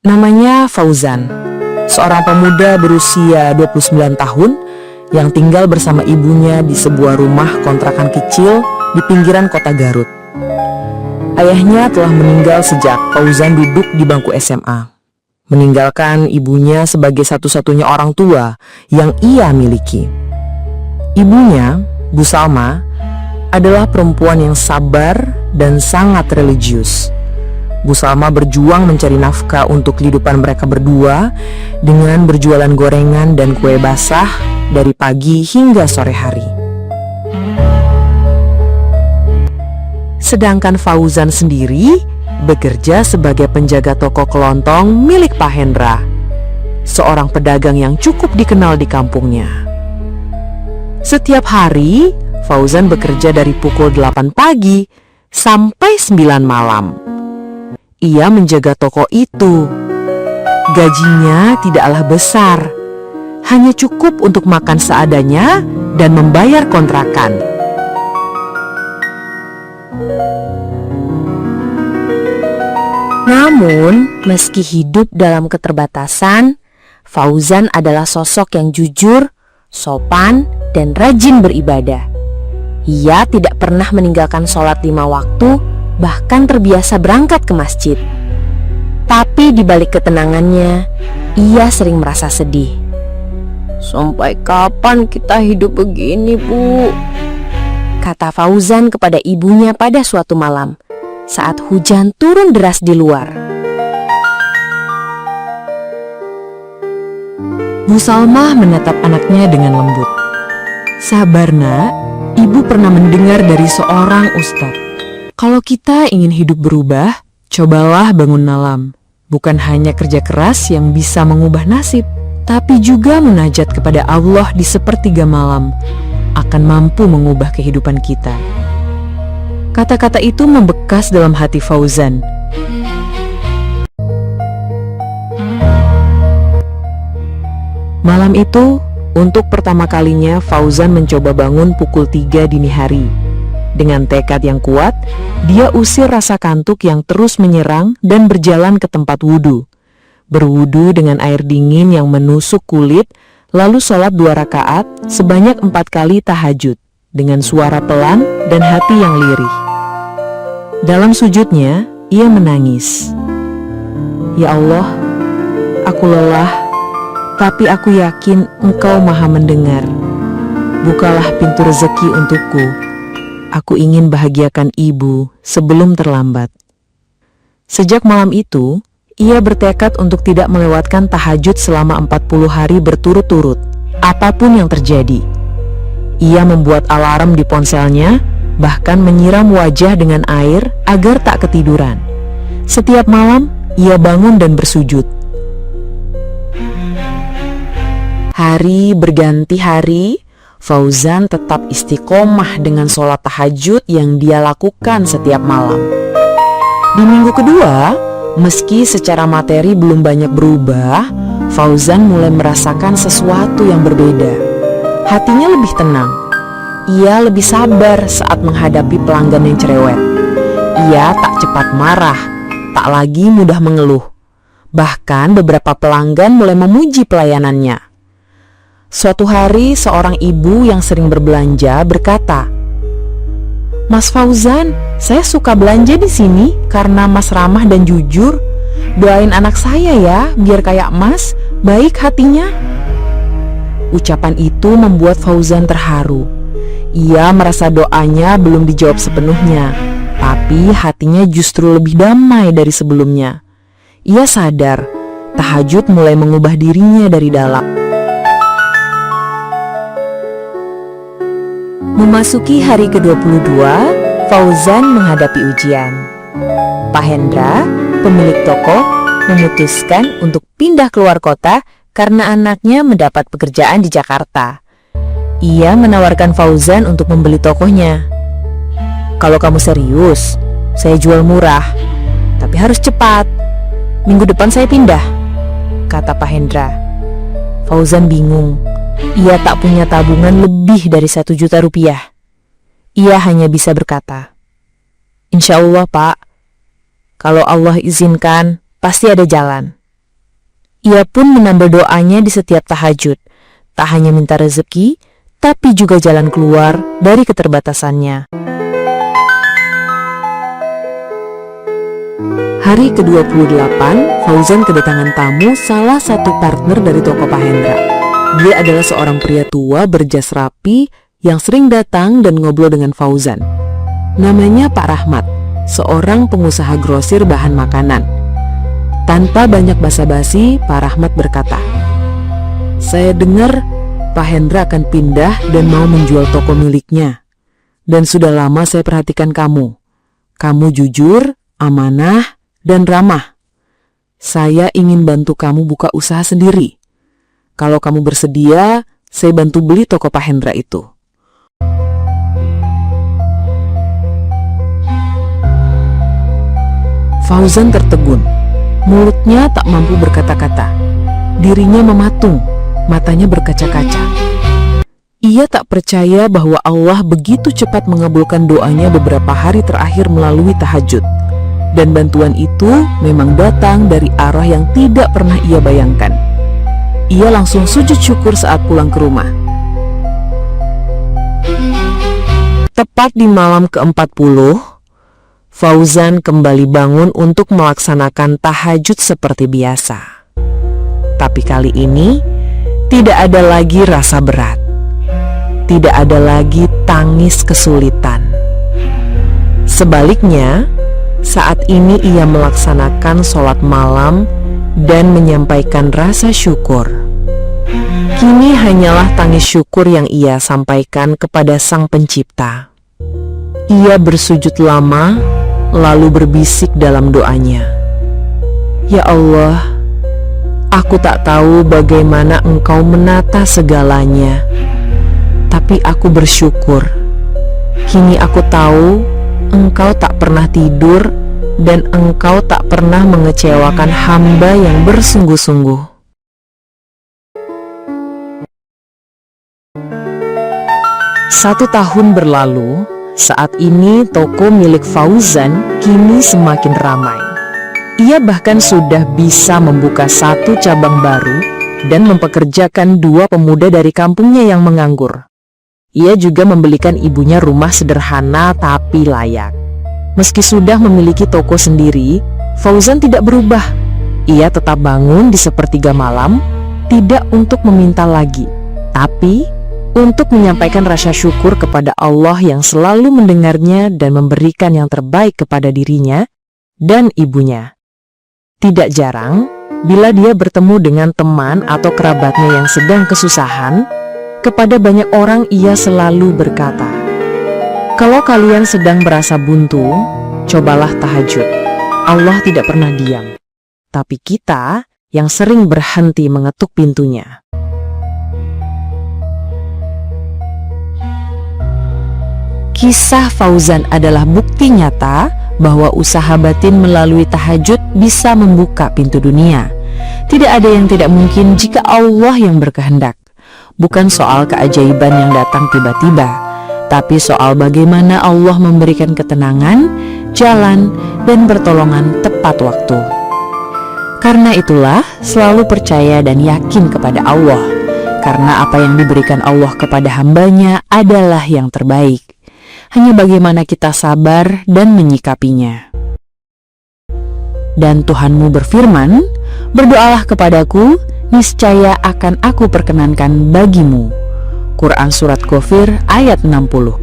Namanya Fauzan, seorang pemuda berusia 29 tahun yang tinggal bersama ibunya di sebuah rumah kontrakan kecil di pinggiran kota Garut. Ayahnya telah meninggal sejak Fauzan duduk di bangku SMA, meninggalkan ibunya sebagai satu-satunya orang tua yang ia miliki. Ibunya, Bu Salma, adalah perempuan yang sabar dan sangat religius. Bu Salma berjuang mencari nafkah untuk kehidupan mereka berdua dengan berjualan gorengan dan kue basah dari pagi hingga sore hari. Sedangkan Fauzan sendiri bekerja sebagai penjaga toko kelontong milik Pak Hendra, seorang pedagang yang cukup dikenal di kampungnya. Setiap hari, Fauzan bekerja dari pukul 8 pagi sampai 9 malam. Ia menjaga toko itu. Gajinya tidaklah besar, hanya cukup untuk makan seadanya dan membayar kontrakan. Namun, meski hidup dalam keterbatasan, Fauzan adalah sosok yang jujur, sopan, dan rajin beribadah. Ia tidak pernah meninggalkan sholat 5 waktu, bahkan terbiasa berangkat ke masjid. Tapi di balik ketenangannya, ia sering merasa sedih. "Sampai kapan kita hidup begini, Bu?" kata Fauzan kepada ibunya pada suatu malam saat hujan turun deras di luar. Bu Salmah menatap anaknya dengan lembut. "Sabar, Nak. Ibu pernah mendengar dari seorang ustadz. Kalau kita ingin hidup berubah, cobalah bangun malam. Bukan hanya kerja keras yang bisa mengubah nasib, tapi juga munajat kepada Allah di sepertiga malam akan mampu mengubah kehidupan kita." Kata-kata itu membekas dalam hati Fauzan. Malam itu, untuk pertama kalinya Fauzan mencoba bangun pukul 3 dini hari. Dengan tekad yang kuat, dia usir rasa kantuk yang terus menyerang dan berjalan ke tempat wudhu. Berwudhu dengan air dingin yang menusuk kulit, lalu sholat 2 rakaat sebanyak 4 kali tahajud dengan suara pelan dan hati yang lirih. Dalam sujudnya, ia menangis. "Ya Allah, aku lelah, tapi aku yakin Engkau Maha mendengar. Bukalah pintu rezeki untukku. Aku ingin bahagiakan ibu sebelum terlambat." Sejak malam itu, ia bertekad untuk tidak melewatkan tahajud selama 40 hari berturut-turut, apapun yang terjadi. Ia membuat alarm di ponselnya, bahkan menyiram wajah dengan air agar tak ketiduran. Setiap malam, ia bangun dan bersujud. Hari berganti hari, Fauzan tetap istiqomah dengan sholat tahajud yang dia lakukan setiap malam. Di minggu kedua, meski secara materi belum banyak berubah, Fauzan mulai merasakan sesuatu yang berbeda. Hatinya lebih tenang. Ia lebih sabar saat menghadapi pelanggan yang cerewet. Ia tak cepat marah, tak lagi mudah mengeluh. Bahkan beberapa pelanggan mulai memuji pelayanannya. Suatu hari, seorang ibu yang sering berbelanja berkata, "Mas Fauzan, saya suka belanja di sini karena Mas ramah dan jujur. Doain anak saya ya, biar kayak Mas, baik hatinya." Ucapan itu membuat Fauzan terharu. Ia merasa doanya belum dijawab sepenuhnya, tapi hatinya justru lebih damai dari sebelumnya. Ia sadar, tahajud mulai mengubah dirinya dari dalam. Memasuki hari ke-22, Fauzan menghadapi ujian. Pak Hendra, pemilik toko, memutuskan untuk pindah keluar kota karena anaknya mendapat pekerjaan di Jakarta. Ia menawarkan Fauzan untuk membeli tokonya. "Kalau kamu serius, saya jual murah, tapi harus cepat. Minggu depan saya pindah," kata Pak Hendra. Fauzan bingung. Ia tak punya tabungan lebih dari 1 juta rupiah. Ia hanya bisa berkata, "Insya Allah, Pak. Kalau Allah izinkan, pasti ada jalan." Ia pun menambah doanya di setiap tahajud. Tak hanya minta rezeki, tapi juga jalan keluar dari keterbatasannya. Hari ke-28, Fauzan kedatangan tamu salah satu partner dari toko Pak Hendra. Dia adalah seorang pria tua berjas rapi yang sering datang dan ngobrol dengan Fauzan. Namanya Pak Rahmat, seorang pengusaha grosir bahan makanan. Tanpa banyak basa-basi, Pak Rahmat berkata, "Saya dengar Pak Hendra akan pindah dan mau menjual toko miliknya. Dan sudah lama saya perhatikan kamu. Kamu jujur, amanah, dan ramah. Saya ingin bantu kamu buka usaha sendiri. Kalau kamu bersedia, saya bantu beli toko Pak Hendra itu." Fauzan tertegun. Mulutnya tak mampu berkata-kata. Dirinya mematung, matanya berkaca-kaca. Ia tak percaya bahwa Allah begitu cepat mengabulkan doanya beberapa hari terakhir melalui tahajud. Dan bantuan itu memang datang dari arah yang tidak pernah ia bayangkan. Ia langsung sujud syukur saat pulang ke rumah. Tepat di malam ke-40, Fauzan kembali bangun untuk melaksanakan tahajud seperti biasa. Tapi kali ini tidak ada lagi rasa berat. Tidak ada lagi tangis kesulitan. Sebaliknya, saat ini ia melaksanakan sholat malam dan menyampaikan rasa syukur. Kini hanyalah tangis syukur yang ia sampaikan kepada Sang Pencipta. Ia bersujud lama, lalu berbisik dalam doanya, "Ya Allah, aku tak tahu bagaimana Engkau menata segalanya, tapi aku bersyukur. Kini aku tahu Engkau tak pernah tidur dan Engkau tak pernah mengecewakan hamba yang bersungguh-sungguh." Satu tahun berlalu. Saat ini toko milik Fauzan kini semakin ramai. Ia bahkan sudah bisa membuka satu cabang baru dan mempekerjakan 2 pemuda dari kampungnya yang menganggur. Ia juga membelikan ibunya rumah sederhana tapi layak. Meski sudah memiliki toko sendiri, Fauzan tidak berubah. Ia tetap bangun di sepertiga malam, tidak untuk meminta lagi, tapi untuk menyampaikan rasa syukur kepada Allah yang selalu mendengarnya dan memberikan yang terbaik kepada dirinya dan ibunya. Tidak jarang, bila dia bertemu dengan teman atau kerabatnya yang sedang kesusahan, kepada banyak orang ia selalu berkata, "Kalau kalian sedang merasa buntu, cobalah tahajud. Allah tidak pernah diam. Tapi kita yang sering berhenti mengetuk pintunya." Kisah Fauzan adalah bukti nyata bahwa usaha batin melalui tahajud bisa membuka pintu dunia. Tidak ada yang tidak mungkin jika Allah yang berkehendak. Bukan soal keajaiban yang datang tiba-tiba, tapi soal bagaimana Allah memberikan ketenangan, jalan, dan pertolongan tepat waktu. Karena itulah selalu percaya dan yakin kepada Allah, karena apa yang diberikan Allah kepada hambanya adalah yang terbaik. Hanya bagaimana kita sabar dan menyikapinya. Dan Tuhanmu berfirman, "Berdoalah kepadaku, niscaya akan aku perkenankan bagimu." Quran Surat Ghafir ayat 60.